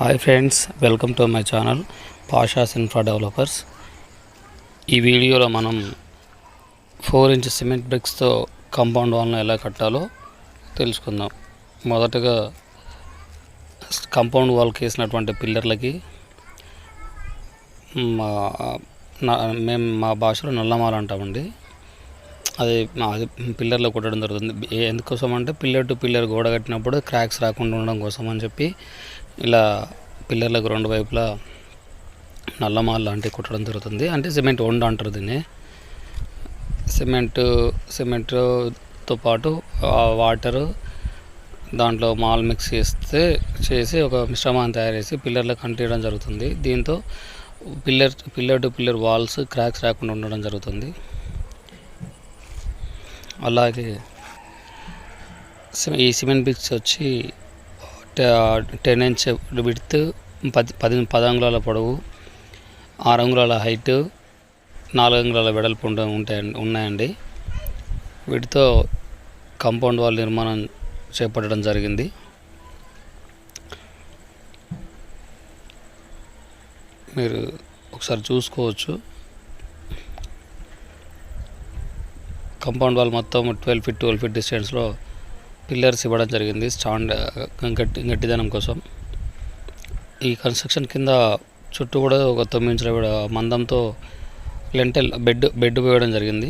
Hi friends, welcome to my channel Pasha's Infra Developers. ఈ వీడియోలో మనం 4 ఇంచ్ సిమెంట్ బ్రిక్స్తో కాంపౌండ్ వాల్ను ఎలా కట్టాలో తెలుసుకుందాం. మొదటగా కాంపౌండ్ వాల్కి వేసినటువంటి పిల్లర్లకి మేము మా భాషలో నల్లమాల అంటామండి. అది పిల్లర్లో కొట్టడం జరుగుతుంది. ఎందుకోసం అంటే పిల్లర్ టు పిల్లర్ గోడ కట్టినప్పుడు క్రాక్స్ రాకుండా ఉండడం కోసం అని చెప్పి ఇలా పిల్లర్లకు రెండు వైపులా నల్లమాల లాంటివి కొట్టడం జరుగుతుంది. అంటే సిమెంట్ వండ అంటారు దీన్ని. సిమెంట్తో పాటు వాటరు దాంట్లో మాల్ మిక్స్ చేసి ఒక మిశ్రమాన్ని తయారు చేసి పిల్లర్లకు అంటించడం జరుగుతుంది. దీంతో pillar to pillar walls cracks రాకుండా ఉండడం జరుగుతుంది. అలాగే ఈ సిమెంట్ బ్రిక్స్ వచ్చి 10 ఇంచ్ విడ్త్, 10 అంగుళాల పొడవు, 6 అంగుళాల హైట్, 4 అంగుళాల వెడల్పు ఉన్నాయండి. వీటితో కాంపౌండ్ వాల్ నిర్మాణం చేపట్టడం జరిగింది. మీరు ఒకసారి చూసుకోవచ్చు. కాంపౌండ్ వాల్ మొత్తం 12 ఫీట్ డిస్టెన్స్లో పిల్లర్స్ ఇవ్వడం జరిగింది స్టాండ్ గట్టిదనం కోసం. ఈ కన్స్ట్రక్షన్ కింద చుట్టూ కూడా ఒక 9 ఇంచుల మందంతో లెంటెల్ బెడ్ వేయడం జరిగింది.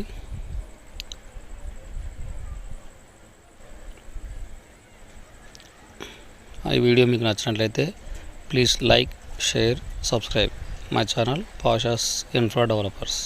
ఈ వీడియో మీకు నచ్చినట్లయితే please like, share, subscribe my channel Pasha's Infra developers.